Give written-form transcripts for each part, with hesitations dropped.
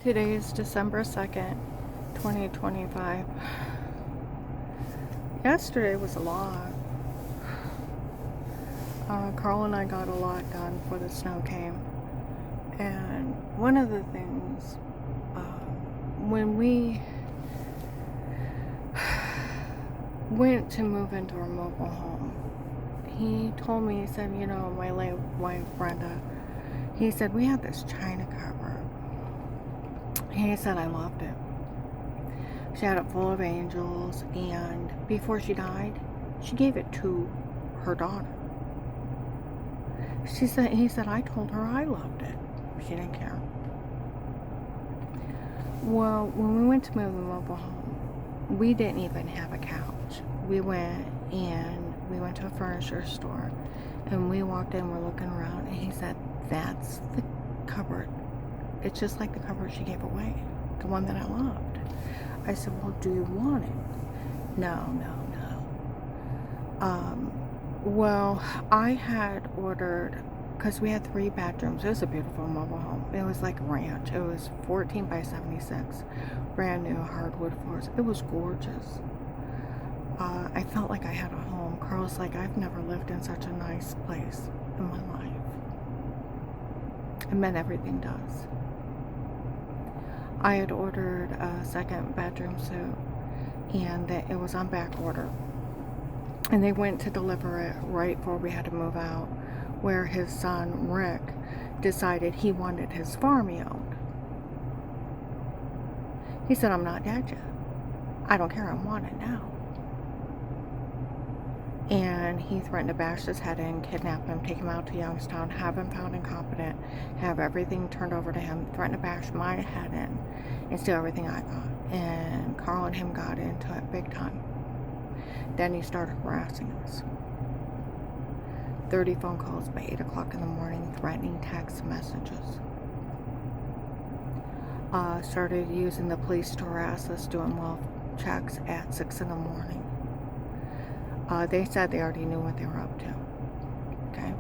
Today is December 2nd, 2025. Yesterday was a lot. Carl and I got a lot done before the snow came. And one of the things, when we went to move into our mobile home, he told me, he said, you know, my late wife, Brenda, he said, we had this china cover. He said, I loved it. She had it full of angels, and before she died, she gave it to her daughter. He said, I told her I loved it. She didn't care. Well, when we went to move the mobile home, we didn't even have a couch. We went to a furniture store, and we walked in, we're looking around, and he said, that's the cupboard. It's just like the cupboard she gave away, the one that I loved. I said, well, do you want it? No. Well, I had ordered, because we had 3 bedrooms. It was a beautiful mobile home. It was like a ranch. It was 14 by 76, brand new hardwood floors. It was gorgeous. I felt like I had a home. Carl's like, I've never lived in such a nice place in my life. It meant everything does. I had ordered a 2nd bedroom suite, and it was on back order. And they went to deliver it right before we had to move out, where his son, Rick, decided he wanted his farm he owned. He said, I'm not dead yet. I don't care, I want it now. And he threatened to bash his head in, kidnap him, take him out to Youngstown, have him found incompetent, have everything turned over to him, threatened to bash my head in, and steal everything I got. And Carl and him got into it big time. Then he started harassing us. 30 phone calls by 8 o'clock in the morning, threatening text messages. Started using the police to harass us, doing love checks at 6 in the morning. They said they already knew what they were up to. Okay?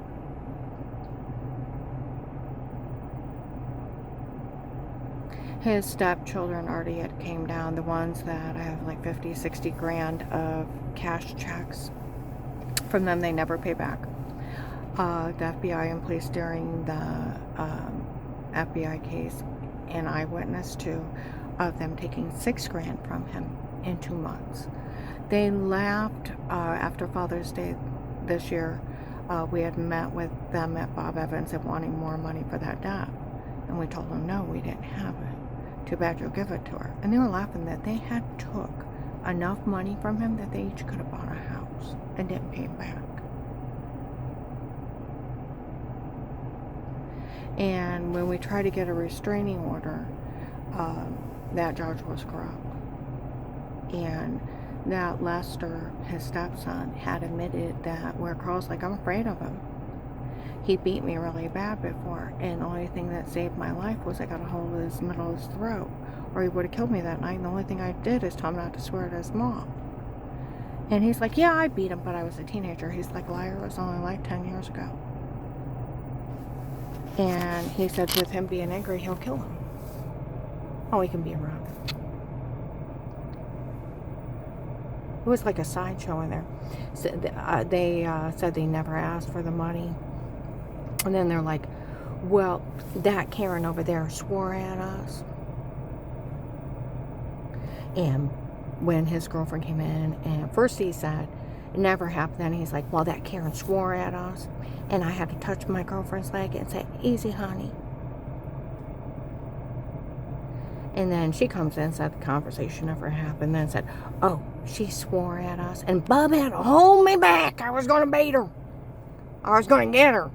His stepchildren already had came down, the ones that I have like 50, 60 grand of cash checks from them. They never pay back. The FBI and police during the FBI case, and eyewitness too, of them taking 6 grand from him in 2 months. They laughed after Father's Day this year. We had met with them at Bob Evans and wanting more money for that debt. And we told them, no, we didn't have it. Too bad you'll give it to her. And they were laughing that they had took enough money from him that they each could have bought a house and didn't pay him back. And when we tried to get a restraining order, that judge was corrupt. And that Lester, his stepson, had admitted that where Carl's like, I'm afraid of him. He beat me really bad before, and the only thing that saved my life was I got a hold of his middle of his throat, or he would have killed me that night, and the only thing I did is tell him not to swear at his mom. And he's like, yeah, I beat him, but I was a teenager. He's like, liar, it was only like 10 years ago. And he said with him being angry, he'll kill him. Oh, he can be around him. It was like a sideshow in there. So they said they never asked for the money. And then they're like, well, that Karen over there swore at us. And when his girlfriend came in, and first he said, it never happened. Then he's like, well, that Karen swore at us. And I had to touch my girlfriend's leg and say, easy, honey. And then she comes in and said the conversation never happened. Then said, oh, she swore at us. And Bub had to hold me back. I was going to beat her. I was going to get her.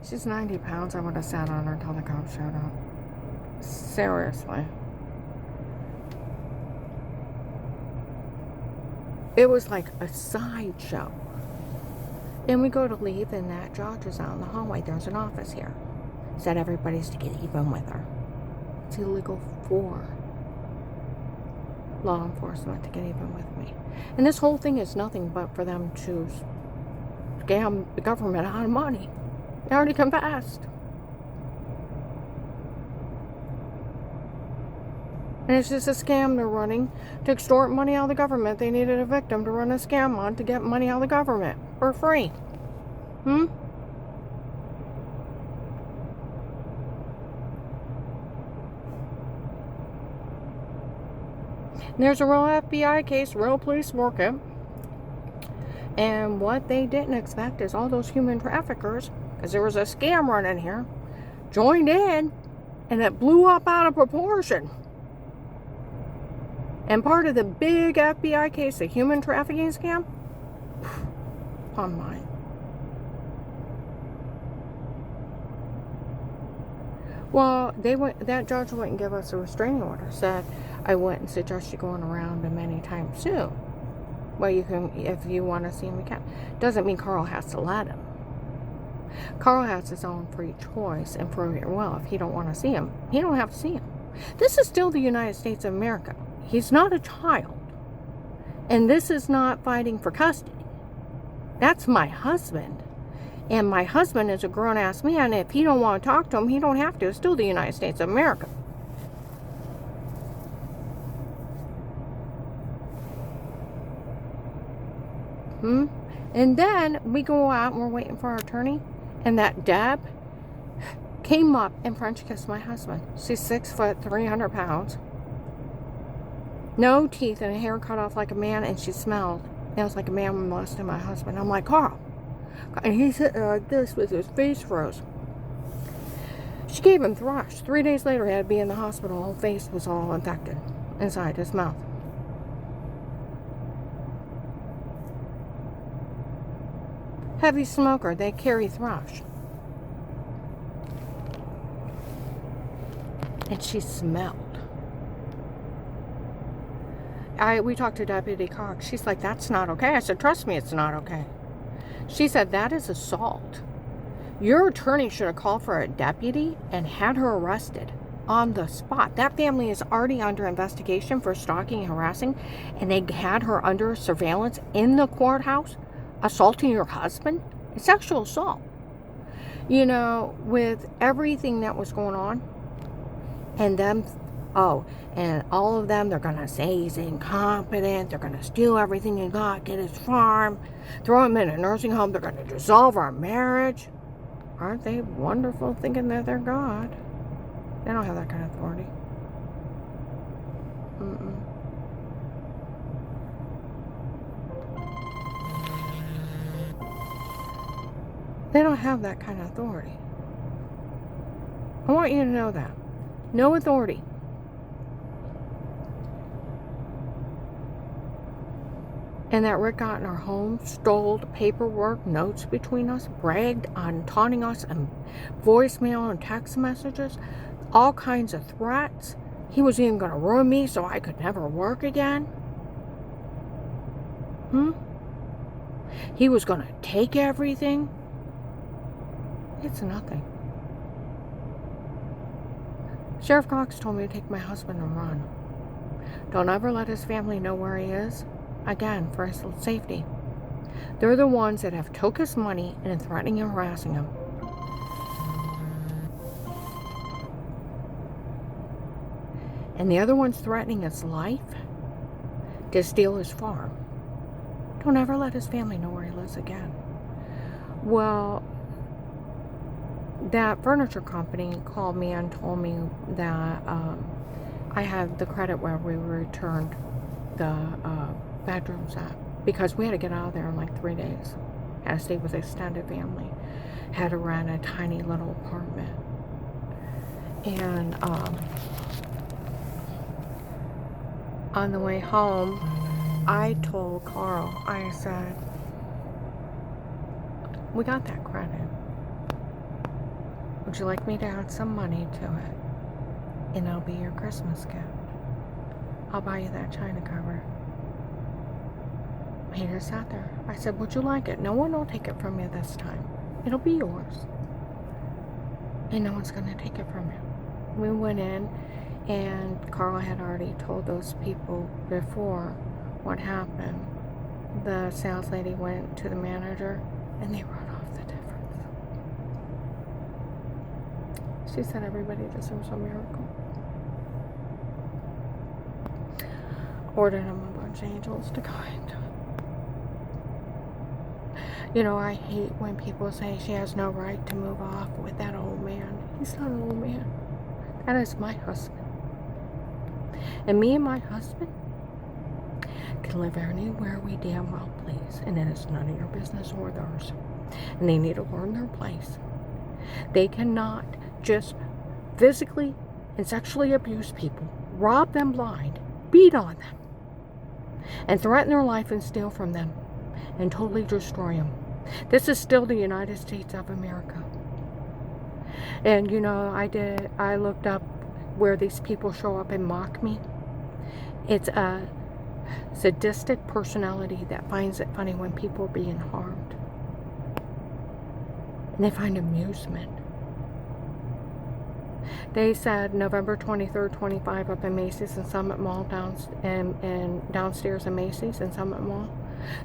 She's 90 pounds. I would have sat on her until the cops showed up. Seriously. It was like a sideshow. Then we go to leave, and that judge is out in the hallway. There's an office here. Said everybody's to get even with her. It's illegal for law enforcement to get even with me. And this whole thing is nothing but for them to scam the government out of money. They already confessed. And it's just a scam they're running to extort money out of the government. They needed a victim to run a scam on to get money out of the government for free. There's a real FBI case, real police work it. And what they didn't expect is all those human traffickers, because there was a scam running here, joined in, and it blew up out of proportion. And part of the big FBI case, the human trafficking scam, on mine. Well, that judge wouldn't give us a restraining order. Said I wouldn't suggest you going around him anytime soon. Well, you can, if you want to see him, you can. Doesn't mean Carl has to let him. Carl has his own free choice and free will. If he don't want to see him, he don't have to see him. This is still the United States of America. He's not a child. And this is not fighting for custody. That's my husband. And my husband is a grown-ass man. If he don't want to talk to him, he don't have to. It's still the United States of America. And then we go out and we're waiting for our attorney. And that Deb came up and French kissed my husband. She's 6 foot, 300 pounds. No teeth and hair cut off like a man. And she smelled. It was like a man molested my husband. I'm like, Carl. And he said like this with his face froze. She gave him thrush. 3 days later, he had to be in the hospital. His face was all infected inside his mouth. Heavy smoker, they carry thrush. And she smelled. We talked to Deputy Cox. She's like, that's not okay. I said, trust me, it's not okay. She said, that is assault. Your attorney should have called for a deputy and had her arrested on the spot. That family is already under investigation for stalking and harassing, and they had her under surveillance in the courthouse, assaulting your husband. It's sexual assault. You know, with everything that was going on, and them, and all of them, they're going to say he's incompetent, they're going to steal everything he got, get his farm, throw him in a nursing home, they're going to dissolve our marriage. Aren't they wonderful thinking that they're God? They don't have that kind of authority. They don't have that kind of authority. I want you to know that. No authority. And that Rick got in our home, stole paperwork, notes between us, bragged on taunting us, and voicemail and text messages, all kinds of threats. He was even going to ruin me so I could never work again. He was going to take everything. It's nothing. Sheriff Cox told me to take my husband and run. Don't ever let his family know where he is. Again, for his safety. They're the ones that have took his money and are threatening and harassing him. And the other one's threatening his life to steal his farm. Don't ever let his family know where he lives again. Well, that furniture company called me and told me that I had the credit where we returned the bedrooms at, because we had to get out of there in like 3 days. Had to stay with extended family. Had to rent a tiny little apartment. And on the way home, I told Carl, I said, we got that credit. Would you like me to add some money to it? And it'll be your Christmas gift. I'll buy you that china cover. He just sat there. I said, would you like it? No one will take it from you this time. It'll be yours. And no one's going to take it from you. We went in, and Carl had already told those people before what happened. The sales lady went to the manager, and they wrote off the difference. She said everybody deserves a miracle. ordered him a bunch of angels to go into. You know, I hate when people say she has no right to move off with that old man. He's not an old man. That is my husband. And me and my husband can live anywhere we damn well please. And it is none of your business or theirs. And they need to learn their place. They cannot just physically and sexually abuse people, rob them blind, beat on them, and threaten their life and steal from them and totally destroy them. This is still the United States of America. And you know, I looked up where these people show up and mock me. It's a sadistic personality that finds it funny when people are being harmed. And they find amusement. They said November 23rd, 25 up in Macy's and Summit Mall and downstairs in Macy's and Summit Mall,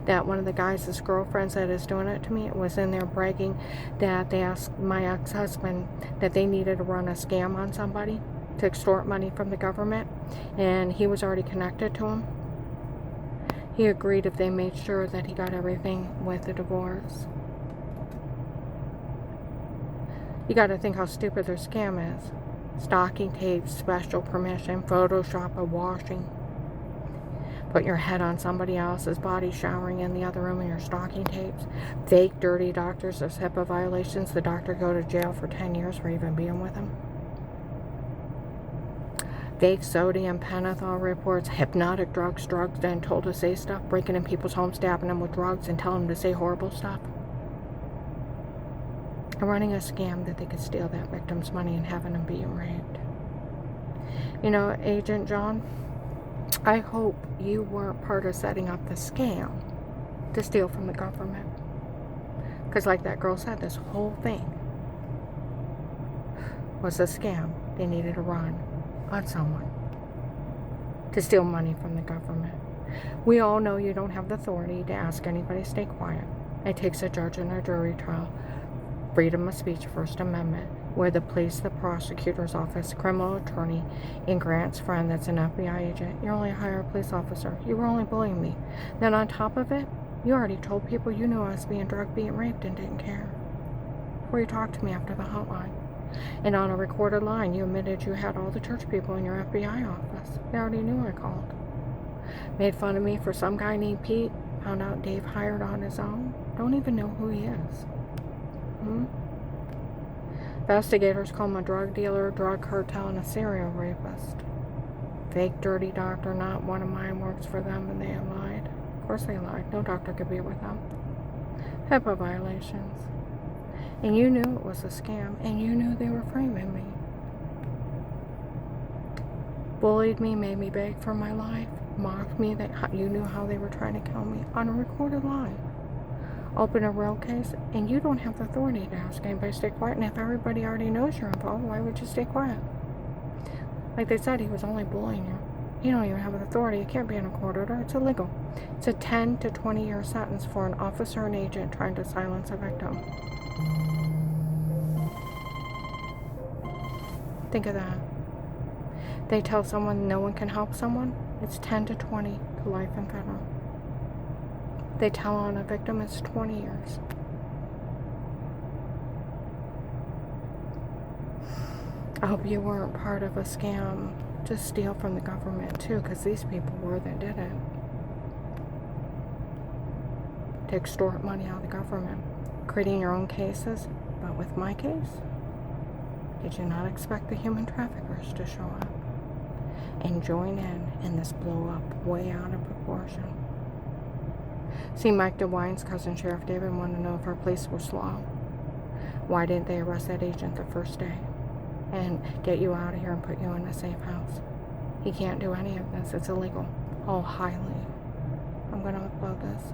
that one of the guys' girlfriends that is doing it to me was in there bragging that they asked my ex-husband that they needed to run a scam on somebody to extort money from the government, and he was already connected to him. He agreed if they made sure that he got everything with the divorce. You got to think how stupid their scam is. Stocking tape, special permission, Photoshop a washing. Put your head on somebody else's body, showering in the other room in your stocking tapes. Fake dirty doctors, there's HIPAA violations. The doctor go to jail for 10 years for even being with him. Fake sodium pentothal reports, hypnotic drugs then told to say stuff, breaking in people's homes, stabbing them with drugs and telling them to say horrible stuff. And running a scam that they could steal that victim's money and having them being raped. You know, Agent John, I hope you weren't part of setting up the scam to steal from the government. Because like that girl said, this whole thing was a scam they needed to run on someone to steal money from the government. We all know you don't have the authority to ask anybody to stay quiet. It takes a judge in a jury trial. Freedom of speech, First Amendment, where the police, the prosecutor's office, criminal attorney, and Grant's friend that's an FBI agent, you're only a hired police officer. You were only bullying me. Then on top of it, you already told people you knew I was being drugged, being raped, and didn't care. Before you talked to me after the hotline. And on a recorded line, you admitted you had all the church people in your FBI office. They already knew I called. Made fun of me for some guy named Pete. Found out Dave hired on his own. Don't even know who he is. Investigators call him a drug dealer, drug cartel, and a serial rapist. Fake dirty doctor, not one of mine works for them, and they have lied. Of course they lied. No doctor could be with them. HIPAA violations. And you knew it was a scam, and you knew they were framing me. Bullied me, made me beg for my life, mocked me that you knew how they were trying to kill me on a recorded line. Open a real case, and you don't have the authority to ask anybody to stay quiet. And if everybody already knows you're involved, why would you stay quiet? Like they said, he was only bullying you. You don't even have the authority. It can't be in a court order. It's illegal. It's a 10 to 20-year sentence for an officer and agent trying to silence a victim. Think of that. They tell someone no one can help someone. It's 10 to 20 to life in federal. They tell on a victim, it's 20 years. I hope you weren't part of a scam to steal from the government too, because these people were that did it. To extort money out of the government. Creating your own cases, but with my case, did you not expect the human traffickers to show up and join in this blow up way out of proportion? See, Mike DeWine's cousin, Sheriff David, wanted to know if our police were slow. Why didn't they arrest that agent the first day and get you out of here and put you in a safe house? He can't do any of this. It's illegal. Oh, highly. I'm going to upload this.